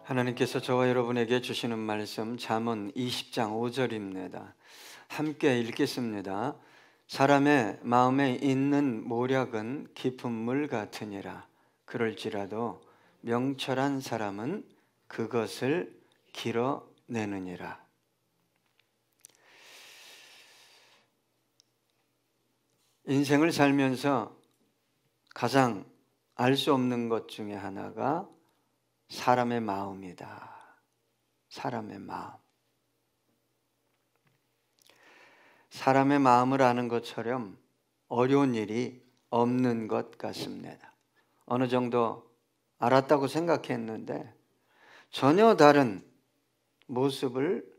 하나님께서 저와 여러분에게 주시는 말씀 잠언 20장 5절입니다. 함께 읽겠습니다. 사람의 마음에 있는 모략은 깊은 물 같으니라. 그럴지라도 명철한 사람은 그것을 길어내느니라. 인생을 살면서 가장 알 수 없는 것 중에 하나가 사람의 마음이다. 사람의 마음. 사람의 마음을 아는 것처럼 어려운 일이 없는 것 같습니다. 어느 정도 알았다고 생각했는데 전혀 다른 모습을,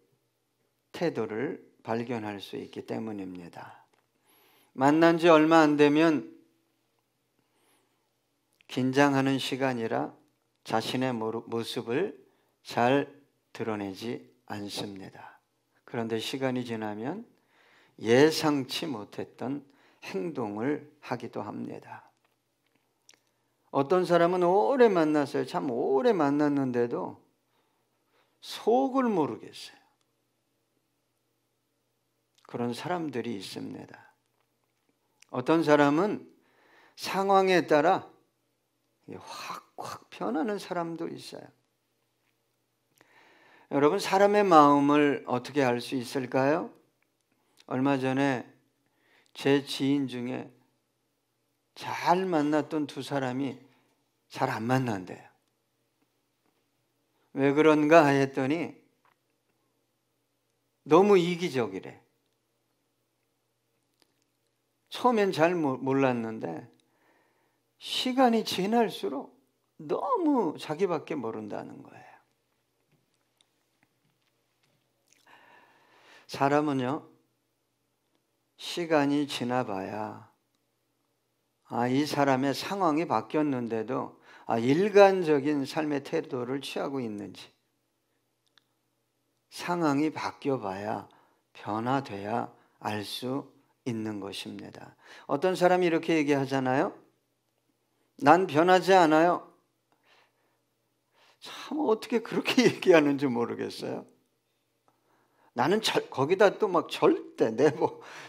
태도를 발견할 수 있기 때문입니다. 만난 지 얼마 안 되면 긴장하는 시간이라 자신의 모습을 잘 드러내지 않습니다. 그런데 시간이 지나면 예상치 못했던 행동을 하기도 합니다. 어떤 사람은 오래 만났어요. 참 오래 만났는데도 속을 모르겠어요. 그런 사람들이 있습니다. 어떤 사람은 상황에 따라 확 변하는 사람도 있어요. 여러분, 사람의 마음을 어떻게 알 수 있을까요? 얼마 전에 제 지인 중에 잘 만났던 두 사람이 잘 안 만난대요. 왜 그런가 했더니 너무 이기적이래. 처음엔 잘 몰랐는데 시간이 지날수록 너무 자기밖에 모른다는 거예요. 사람은요, 시간이 지나봐야 이 사람의 상황이 바뀌었는데도 일관적인 삶의 태도를 취하고 있는지, 상황이 바뀌어봐야 변화돼야 알 수 있는 것입니다. 어떤 사람이 이렇게 얘기하잖아요. 난 변하지 않아요. 참 어떻게 그렇게 얘기하는지 모르겠어요. 나는 거기다 또 막 절대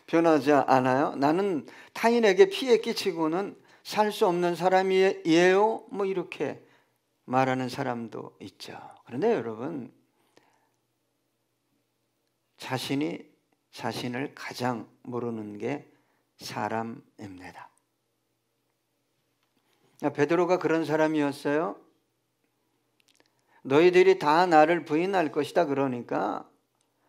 변하지 않아요. 나는 타인에게 피해 끼치고는 살 수 없는 사람이에요. 이렇게 말하는 사람도 있죠. 그런데 여러분, 자신이 자신을 가장 모르는 게 사람입니다. 베드로가 그런 사람이었어요. 너희들이 다 나를 부인할 것이다 그러니까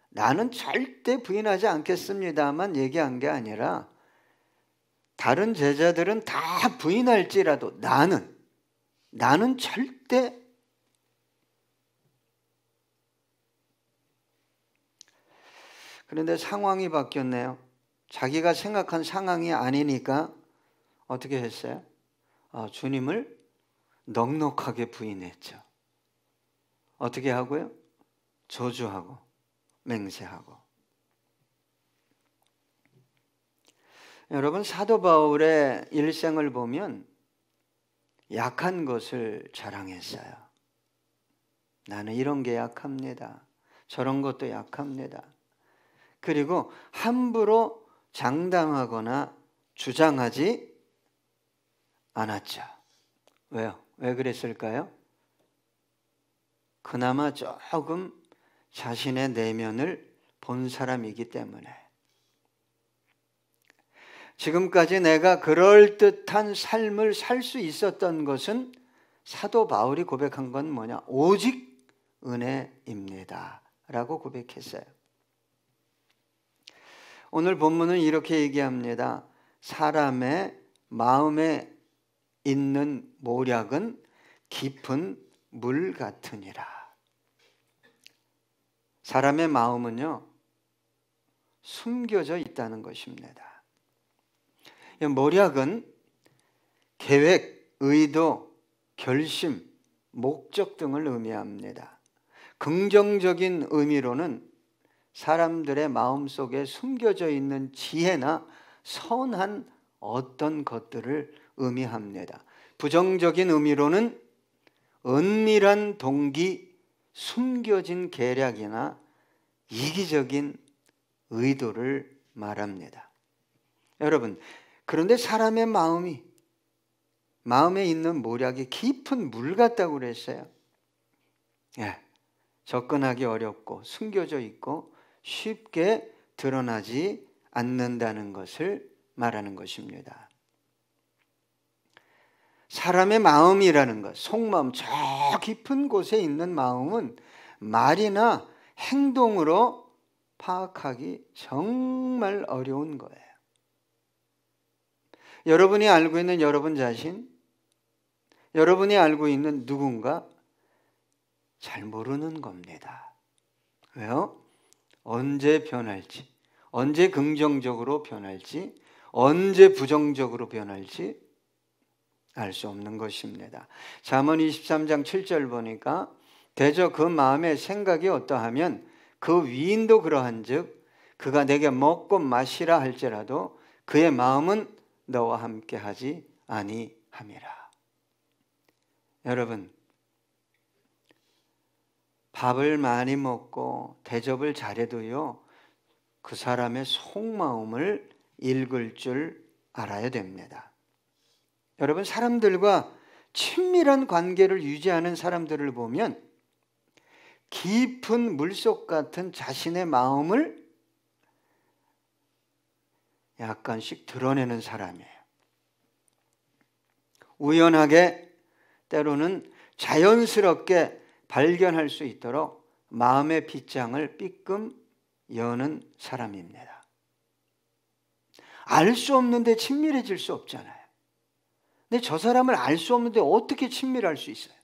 나는 절대 부인하지 않겠습니다만 얘기한 게 아니라 다른 제자들은 다 부인할지라도 나는 절대. 그런데 상황이 바뀌었네요. 자기가 생각한 상황이 아니니까 어떻게 했어요? 주님을 넉넉하게 부인했죠. 어떻게 하고요? 저주하고 맹세하고. 여러분, 사도 바울의 일생을 보면 약한 것을 자랑했어요. 나는 이런 게 약합니다. 저런 것도 약합니다. 그리고 함부로 장담하거나 주장하지 않았죠. 왜요? 왜 그랬을까요? 그나마 조금 자신의 내면을 본 사람이기 때문에. 지금까지 내가 그럴듯한 삶을 살 수 있었던 것은 사도 바울이 고백한 건 뭐냐? 오직 은혜입니다 라고 고백했어요. 오늘 본문은 이렇게 얘기합니다. 사람의 마음에 있는 모략은 깊은 물 같으니라. 사람의 마음은요, 숨겨져 있다는 것입니다. 모략은 계획, 의도, 결심, 목적 등을 의미합니다. 긍정적인 의미로는 사람들의 마음속에 숨겨져 있는 지혜나 선한 어떤 것들을 의미합니다. 부정적인 의미로는 은밀한 동기, 숨겨진 계략이나 이기적인 의도를 말합니다. 여러분, 그런데 사람의 마음에 있는 모략이 깊은 물 같다고 그랬어요. 예, 접근하기 어렵고 숨겨져 있고 쉽게 드러나지 않는다는 것을 말하는 것입니다. 사람의 마음이라는 것, 속마음, 저 깊은 곳에 있는 마음은 말이나 행동으로 파악하기 정말 어려운 거예요. 여러분이 알고 있는 여러분 자신, 여러분이 알고 있는 누군가 잘 모르는 겁니다. 왜요? 언제 변할지, 언제 긍정적으로 변할지, 언제 부정적으로 변할지 알 수 없는 것입니다. 잠언 23장 7절 보니까 대저 그 마음의 생각이 어떠하면 그 위인도 그러한즉 그가 내게 먹고 마시라 할지라도 그의 마음은 너와 함께 하지 아니함이라. 여러분, 밥을 많이 먹고 대접을 잘해도요, 그 사람의 속마음을 읽을 줄 알아야 됩니다. 여러분, 사람들과 친밀한 관계를 유지하는 사람들을 보면 깊은 물속 같은 자신의 마음을 약간씩 드러내는 사람이에요. 우연하게 때로는 자연스럽게 발견할 수 있도록 마음의 빗장을 삐끔 여는 사람입니다. 알 수 없는데 친밀해질 수 없잖아요. 근데 저 사람을 알 수 없는데 어떻게 친밀할 수 있어요?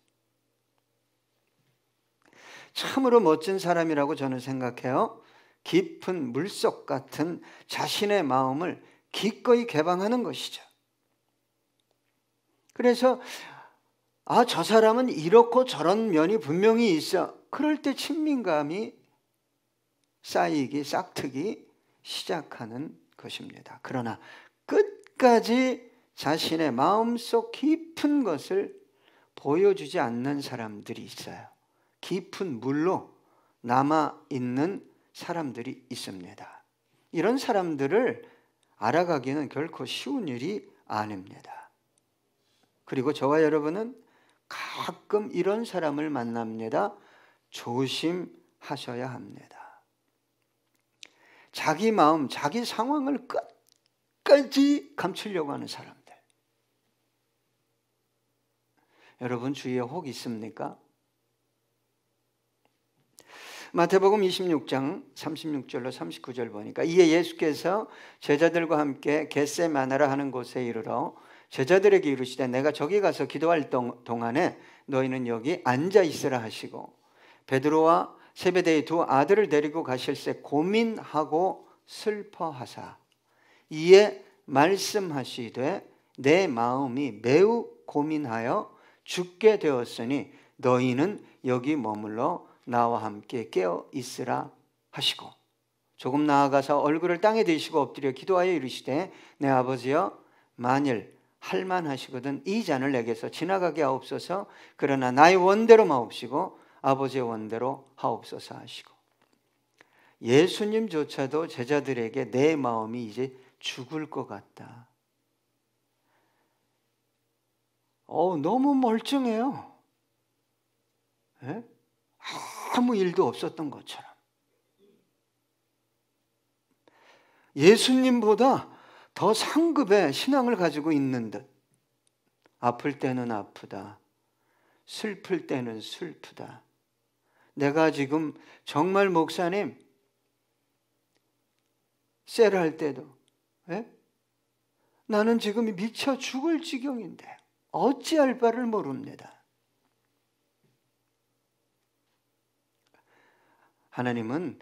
참으로 멋진 사람이라고 저는 생각해요. 깊은 물속 같은 자신의 마음을 기꺼이 개방하는 것이죠. 그래서 저 사람은 이렇고 저런 면이 분명히 있어. 그럴 때 친밀감이 쌓이기, 싹트기 시작하는 것입니다. 그러나 끝까지 자신의 마음속 깊은 것을 보여주지 않는 사람들이 있어요. 깊은 물로 남아있는 사람들이 있습니다. 이런 사람들을 알아가기는 결코 쉬운 일이 아닙니다. 그리고 저와 여러분은 가끔 이런 사람을 만납니다. 조심하셔야 합니다. 자기 마음, 자기 상황을 끝까지 감추려고 하는 사람들. 여러분 주위에 혹 있습니까? 마태복음 26장 36절로 39절 보니까 이에 예수께서 제자들과 함께 겟세마네라 하는 곳에 이르러 제자들에게 이르시되 내가 저기 가서 기도할 동안에 너희는 여기 앉아 있으라 하시고 베드로와 세베대의 두 아들을 데리고 가실새 고민하고 슬퍼하사 이에 말씀하시되 내 마음이 매우 고민하여 죽게 되었으니 너희는 여기 머물러 나와 함께 깨어 있으라 하시고 조금 나아가서 얼굴을 땅에 대시고 엎드려 기도하여 이르시되 내 아버지여 만일 할만하시거든 이 잔을 내게서 지나가게 하옵소서. 그러나 나의 원대로 마옵시고 아버지의 원대로 하옵소서 하시고 예수님조차도 제자들에게 내 마음이 이제 죽을 것 같다. 너무 멀쩡해요. 네? 아무 일도 없었던 것처럼. 예수님보다 더 상급의 신앙을 가지고 있는 듯. 아플 때는 아프다. 슬플 때는 슬프다. 내가 지금 정말 목사님 셀할 때도 나는 지금 미쳐 죽을 지경인데 어찌할 바를 모릅니다. 하나님은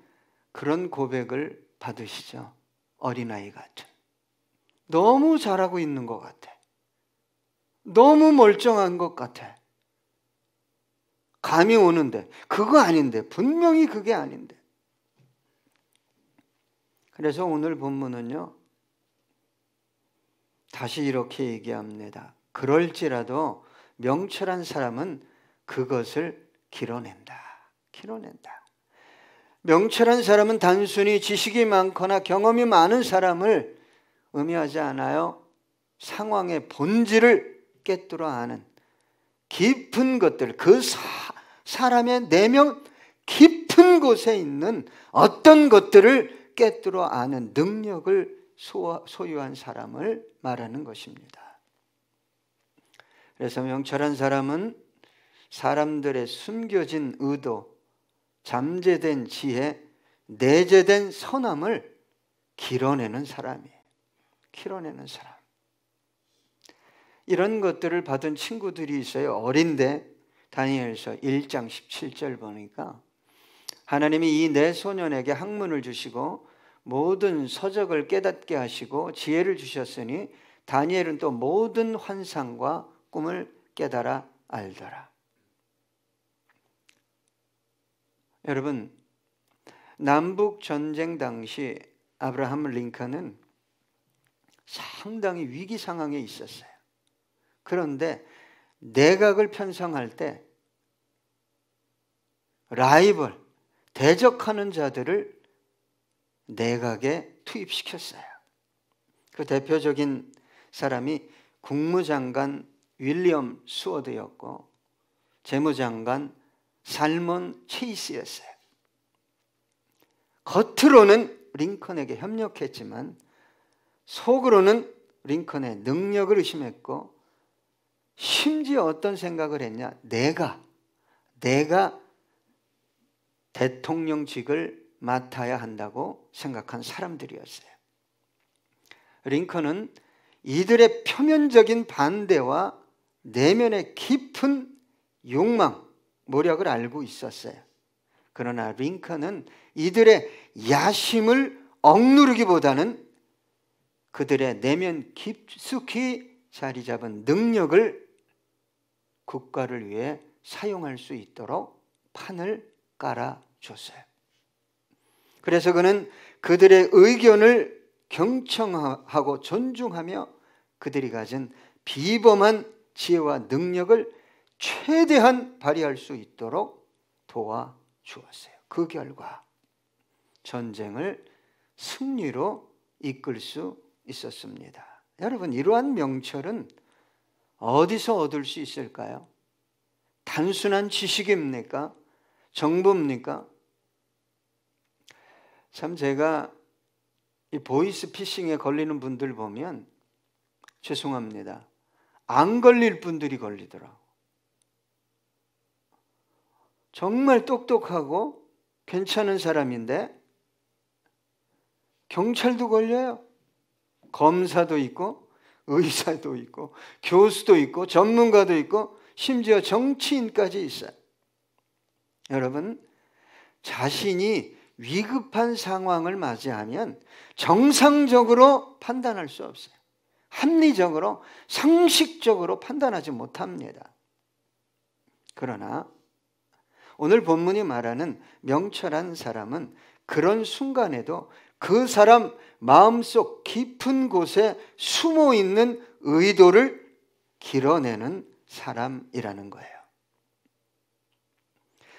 그런 고백을 받으시죠. 어린아이 같은. 너무 잘하고 있는 것 같아. 너무 멀쩡한 것 같아. 감이 오는데 그거 아닌데 분명히 그게 아닌데. 그래서 오늘 본문은요. 다시 이렇게 얘기합니다. 그럴지라도 명철한 사람은 그것을 길어낸다. 길어낸다. 명철한 사람은 단순히 지식이 많거나 경험이 많은 사람을 의미하지 않아요. 상황의 본질을 꿰뚫어 아는 깊은 것들, 그 사람의 내면 깊은 곳에 있는 어떤 것들을 꿰뚫어 아는 능력을 소유한 사람을 말하는 것입니다. 그래서 명철한 사람은 사람들의 숨겨진 의도, 잠재된 지혜, 내재된 선함을 길어내는 사람이에요. 길어내는 사람. 이런 것들을 받은 친구들이 있어요. 어린데 다니엘서 1장 17절 보니까 하나님이 이 네 소년에게 학문을 주시고 모든 서적을 깨닫게 하시고 지혜를 주셨으니 다니엘은 또 모든 환상과 꿈을 깨달아 알더라. 여러분, 남북 전쟁 당시 아브라함 링컨은 상당히 위기 상황에 있었어요. 그런데 내각을 편성할 때 라이벌, 대적하는 자들을 내각에 투입시켰어요. 그 대표적인 사람이 국무장관 윌리엄 수워드였고 재무장관 살몬 체이스였어요. 겉으로는 링컨에게 협력했지만 속으로는 링컨의 능력을 의심했고 심지어 어떤 생각을 했냐? 내가 대통령직을 맡아야 한다고 생각한 사람들이었어요. 링컨은 이들의 표면적인 반대와 내면의 깊은 욕망, 모략을 알고 있었어요. 그러나 링컨은 이들의 야심을 억누르기보다는 그들의 내면 깊숙이 자리 잡은 능력을 국가를 위해 사용할 수 있도록 판을 깔아줬어요. 그래서 그는 그들의 의견을 경청하고 존중하며 그들이 가진 비범한 지혜와 능력을 최대한 발휘할 수 있도록 도와주었어요. 그 결과 전쟁을 승리로 이끌 수 있었습니다. 여러분, 이러한 명철은 어디서 얻을 수 있을까요? 단순한 지식입니까? 정보입니까? 참 제가 이 보이스 피싱에 걸리는 분들 보면 죄송합니다. 안 걸릴 분들이 걸리더라고. 정말 똑똑하고 괜찮은 사람인데 경찰도 걸려요. 검사도 있고 의사도 있고 교수도 있고 전문가도 있고 심지어 정치인까지 있어요. 여러분, 자신이 위급한 상황을 맞이하면 정상적으로 판단할 수 없어요. 합리적으로, 상식적으로 판단하지 못합니다. 그러나 오늘 본문이 말하는 명철한 사람은 그런 순간에도 그 사람 마음속 깊은 곳에 숨어 있는 의도를 길어내는 사람이라는 거예요.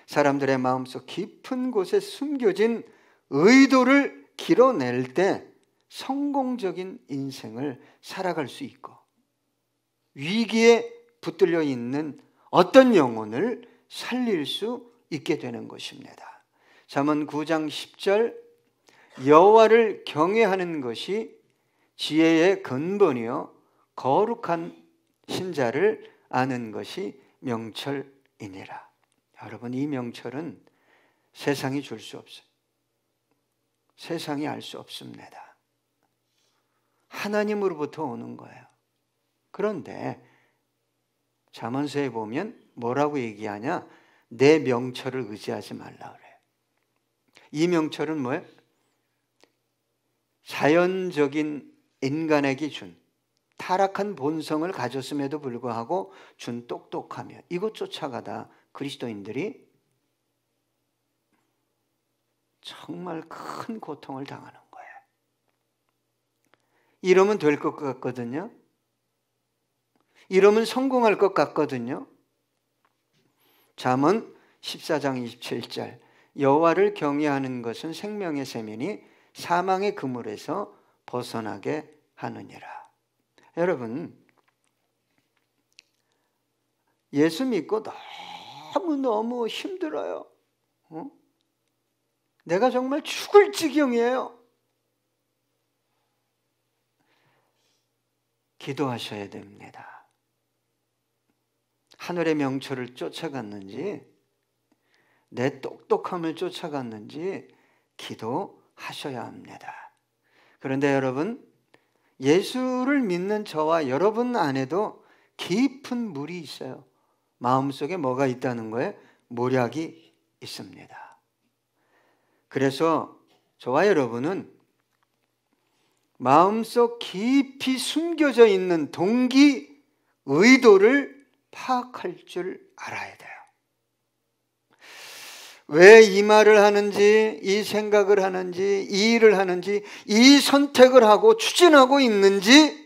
사람들의 마음속 깊은 곳에 숨겨진 의도를 길어낼 때 성공적인 인생을 살아갈 수 있고 위기에 붙들려 있는 어떤 영혼을 살릴 수 있게 되는 것입니다. 잠언 9장 10절 여호와를 경외하는 것이 지혜의 근본이요 거룩한 신자를 아는 것이 명철이니라. 여러분, 이 명철은 세상이 줄 수 없어요. 세상이 알 수 없습니다. 하나님으로부터 오는 거예요. 그런데 잠언서에 보면 뭐라고 얘기하냐? 내 명철을 의지하지 말라 그래요. 이 명철은 뭐예요? 자연적인 인간에게 준 타락한 본성을 가졌음에도 불구하고 준 똑똑하며 이것 쫓아가다 그리스도인들이 정말 큰 고통을 당하는 거예요. 이러면 될 것 같거든요. 이러면 성공할 것 같거든요. 잠언 14장 27절 여호와를 경외하는 것은 생명의 샘이니 사망의 그물에서 벗어나게 하느니라. 여러분, 예수 믿고 너무너무 힘들어요. 내가 정말 죽을 지경이에요. 기도하셔야 됩니다. 하늘의 명철을 쫓아갔는지 내 똑똑함을 쫓아갔는지 기도하셔야 합니다. 그런데 여러분, 예수를 믿는 저와 여러분 안에도 깊은 물이 있어요. 마음속에 뭐가 있다는 거예요? 모략이 있습니다. 그래서 저와 여러분은 마음속 깊이 숨겨져 있는 동기, 의도를 파악할 줄 알아야 돼요. 왜 이 말을 하는지, 이 생각을 하는지, 이 일을 하는지, 이 선택을 하고 추진하고 있는지,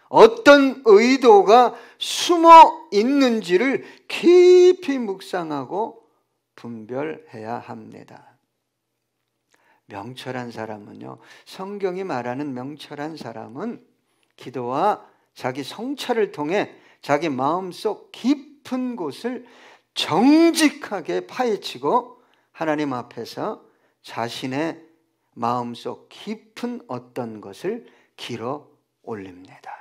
어떤 의도가 숨어 있는지를 깊이 묵상하고 분별해야 합니다. 명철한 사람은요, 성경이 말하는 명철한 사람은 기도와 자기 성찰을 통해 자기 마음속 깊은 곳을 정직하게 파헤치고 하나님 앞에서 자신의 마음속 깊은 어떤 것을 길어 올립니다.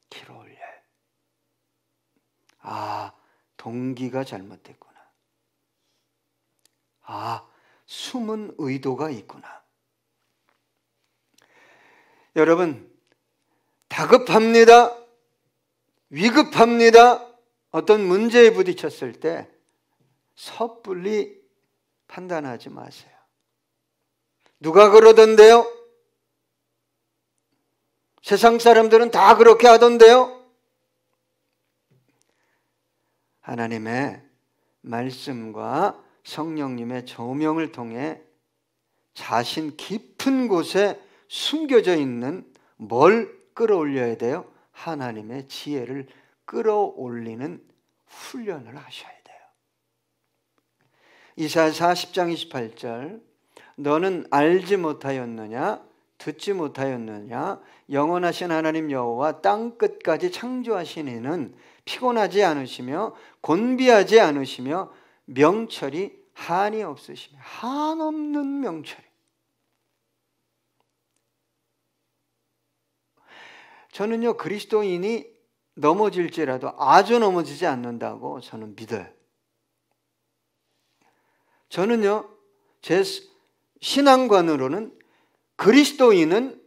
길어 올려요. 아, 동기가 잘못됐구나. 아, 숨은 의도가 있구나. 여러분, 다급합니다. 위급합니다. 어떤 문제에 부딪혔을 때 섣불리 판단하지 마세요. 누가 그러던데요? 세상 사람들은 다 그렇게 하던데요? 하나님의 말씀과 성령님의 조명을 통해 자신 깊은 곳에 숨겨져 있는 뭘 끌어올려야 돼요? 하나님의 지혜를 끌어올리는 훈련을 하셔야 돼요. 이사야 40장 28절 너는 알지 못하였느냐 듣지 못하였느냐 영원하신 하나님 여호와 땅 끝까지 창조하신 이는 피곤하지 않으시며 곤비하지 않으시며 명철이 한이 없으시며 한없는 명철이. 저는요, 그리스도인이 넘어질지라도 아주 넘어지지 않는다고 저는 믿어요. 저는요, 제 신앙관으로는 그리스도인은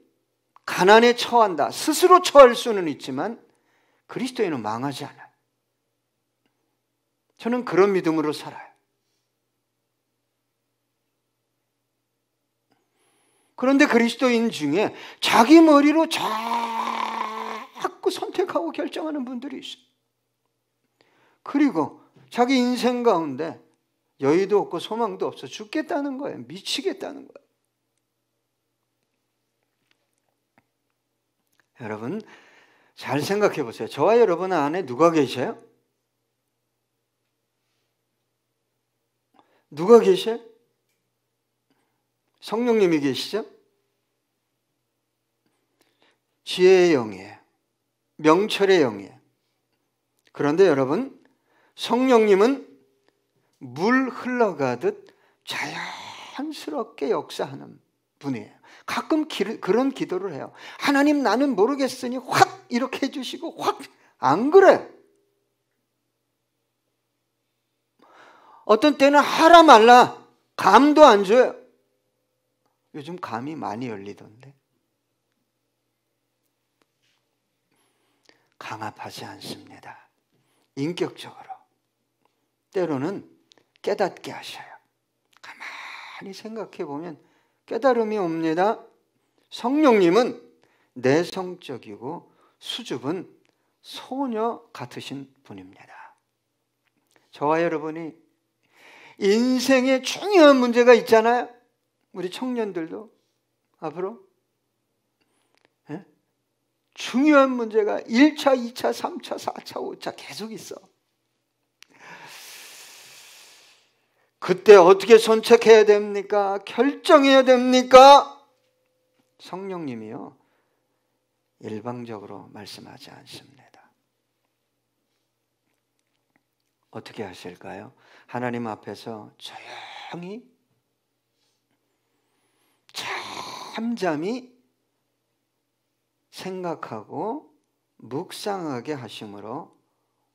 가난에 처한다. 스스로 처할 수는 있지만 그리스도인은 망하지 않아요. 저는 그런 믿음으로 살아요. 그런데 그리스도인 중에 자기 머리로 자꾸 선택하고 결정하는 분들이 있어요. 그리고 자기 인생 가운데 여유도 없고 소망도 없어 죽겠다는 거예요. 미치겠다는 거예요. 여러분 잘 생각해 보세요. 저와 여러분 안에 누가 계셔요? 누가 계셔요? 성령님이 계시죠? 지혜의 영이에요. 명철의 영이에요. 그런데 여러분, 성령님은 물 흘러가듯 자연스럽게 역사하는 분이에요. 가끔 그런 기도를 해요. 하나님 나는 모르겠으니 확 이렇게 해주시고 확 안 그래. 어떤 때는 하라 말라 감도 안 줘요. 요즘 감이 많이 열리던데. 강압하지 않습니다. 인격적으로. 때로는 깨닫게 하셔요. 가만히 생각해 보면 깨달음이 옵니다. 성령님은 내성적이고 수줍은 소녀 같으신 분입니다. 저와 여러분이 인생에 중요한 문제가 있잖아요. 우리 청년들도 앞으로 중요한 문제가 1차, 2차, 3차, 4차, 5차 계속 있어. 그때 어떻게 선택해야 됩니까? 결정해야 됩니까? 성령님이요, 일방적으로 말씀하지 않습니다. 어떻게 하실까요? 하나님 앞에서 조용히 잠잠히 생각하고 묵상하게 하심으로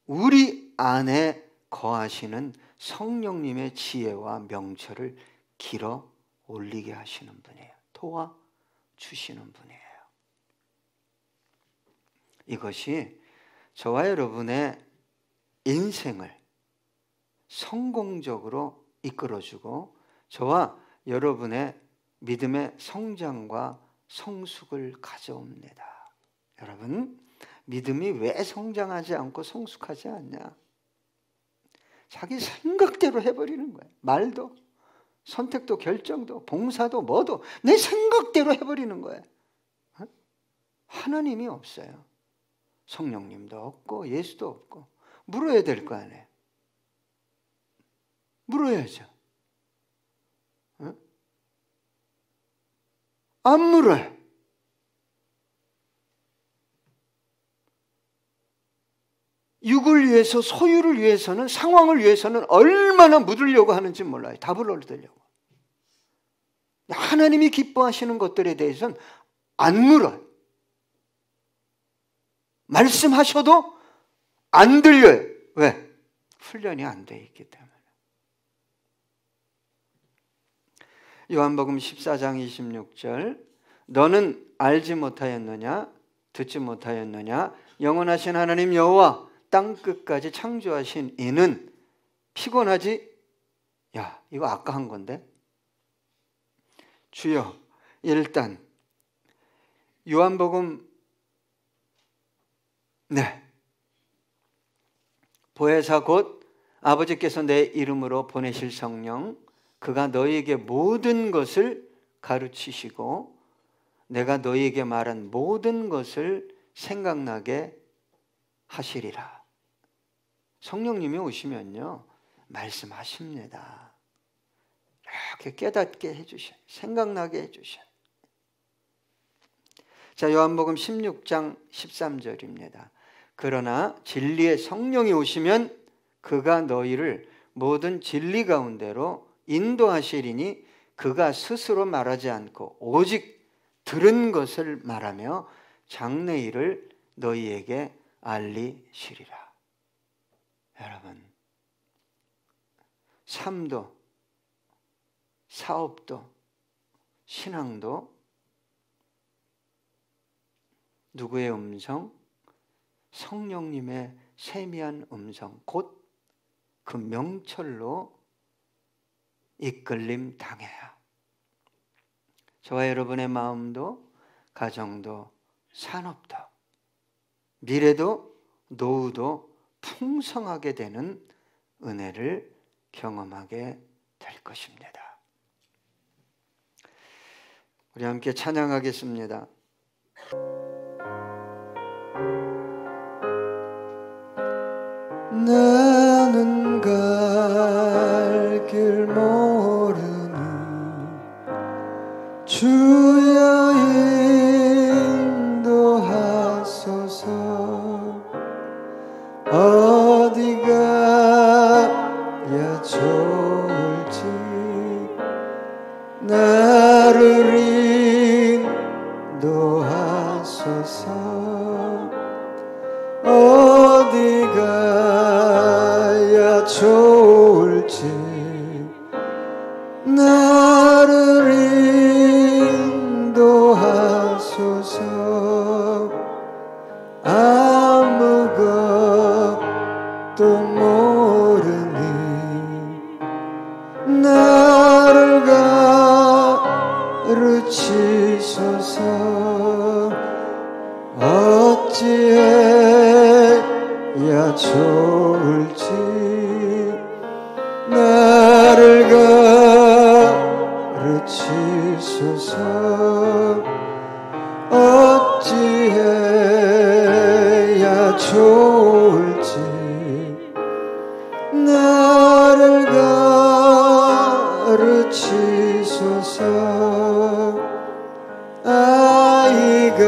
우리 안에 거하시는 성령님의 지혜와 명철을 길어 올리게 하시는 분이에요. 도와주시는 분이에요. 이것이 저와 여러분의 인생을 성공적으로 이끌어주고 저와 여러분의 믿음의 성장과 성숙을 가져옵니다. 여러분, 믿음이 왜 성장하지 않고 성숙하지 않냐? 자기 생각대로 해버리는 거예요. 말도, 선택도, 결정도, 봉사도, 뭐도 내 생각대로 해버리는 거예요. 하나님이 없어요. 성령님도 없고 예수도 없고. 물어야 될 거 아니에요. 물어야죠. 안 물어요. 육을 위해서, 소유를 위해서는, 상황을 위해서는 얼마나 묻으려고 하는지 몰라요. 답을 얻으려고. 하나님이 기뻐하시는 것들에 대해서는 안 물어요. 말씀하셔도 안 들려요. 왜? 훈련이 안 돼 있기 때문에. 요한복음 14장 26절, 너는 알지 못하였느냐? 듣지 못하였느냐? 영원하신 하나님 여호와 땅 끝까지 창조하신 이는 피곤하지? 야, 이거 아까 한 건데. 주여, 일단 요한복음 보혜사 곧 아버지께서 내 이름으로 보내실 성령, 그가 너희에게 모든 것을 가르치시고 내가 너희에게 말한 모든 것을 생각나게 하시리라. 성령님이 오시면요, 말씀하십니다. 이렇게 깨닫게 해주셔요. 생각나게 해주셔요. 자, 요한복음 16장 13절입니다. 그러나 진리의 성령이 오시면 그가 너희를 모든 진리 가운데로 인도하시리니 그가 스스로 말하지 않고 오직 들은 것을 말하며 장래일을 너희에게 알리시리라. 여러분, 삶도, 사업도, 신앙도 누구의 음성? 성령님의 세미한 음성, 곧 그 명철로 이끌림 당해야 저와 여러분의 마음도, 가정도, 산업도, 미래도, 노후도 풍성하게 되는 은혜를 경험하게 될 것입니다. 우리 함께 찬양하겠습니다. 나는 갈 길 모르니 주여 인도하소서. 어디가 야 좋을지 나를 인도하소서. 어디가 야 좋을지 나를 인도하소서. 아무것도 모르니 나를 가르치소서. 어찌해야 좋을지 나를 가르치소서. 어찌 어찌해야 좋을지 나를 가르치소서. 아이같이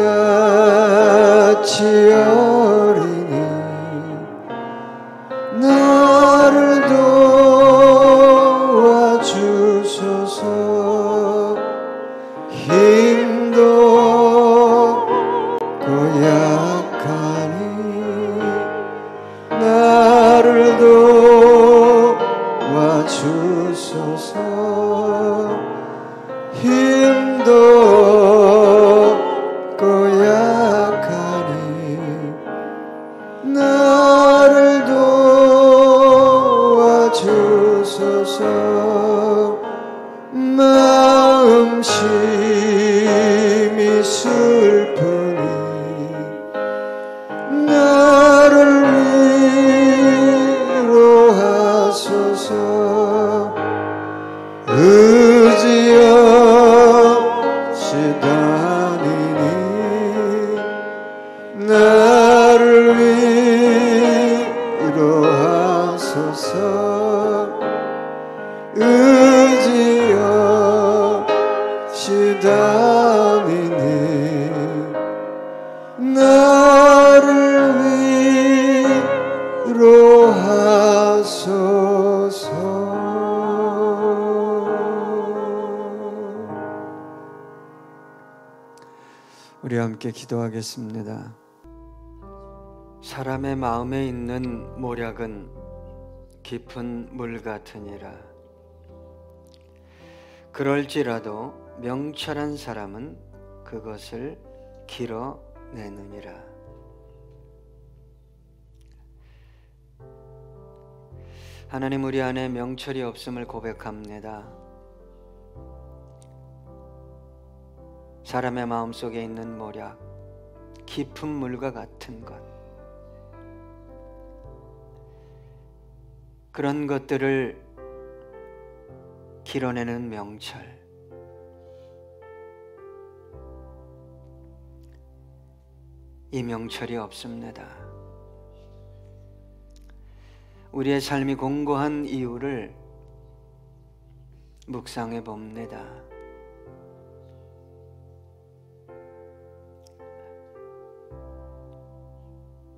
어리니 나를 도와주소서. 힘도 고약하니 나를 도와주소서. 힘도 고약하니 나를 도와주소서. 마음심이 슬프니 나를 위로하소서. 의지 없이 다니니 나를 위로하소서. 의지 없이 다니니 나를 위로하소서. 우리 함께 기도하겠습니다. 사람의 마음에 있는 모략은 깊은 물 같으니라. 그럴지라도 명철한 사람은 그것을 길어내느니라. 하나님, 우리 안에 명철이 없음을 고백합니다. 사람의 마음속에 있는 모략, 깊은 물과 같은 것, 그런 것들을 길어내는 명철, 이 명철이 없습니다. 우리의 삶이 공고한 이유를 묵상해 봅니다.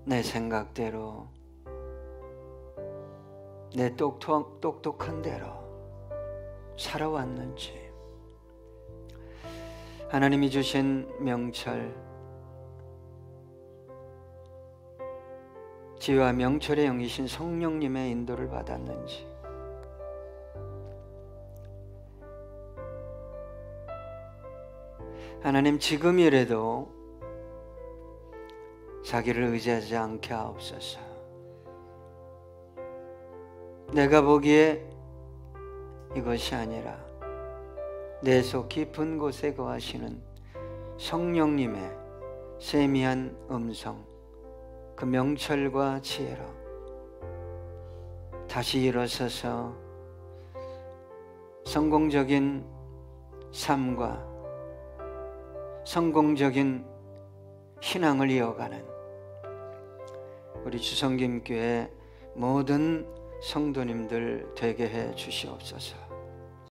내 생각대로, 내 똑똑한 대로 살아왔는지, 하나님이 주신 명철, 지혜와 명철의 영이신 성령님의 인도를 받았는지, 하나님, 지금이라도 자기를 의지하지 않게 하옵소서. 내가 보기에 이것이 아니라 내 속 깊은 곳에 거하시는 성령님의 세미한 음성, 그 명철과 지혜로 다시 일어서서 성공적인 삶과 성공적인 신앙을 이어가는 우리 주성김교회 모든 성도님들 되게 해 주시옵소서.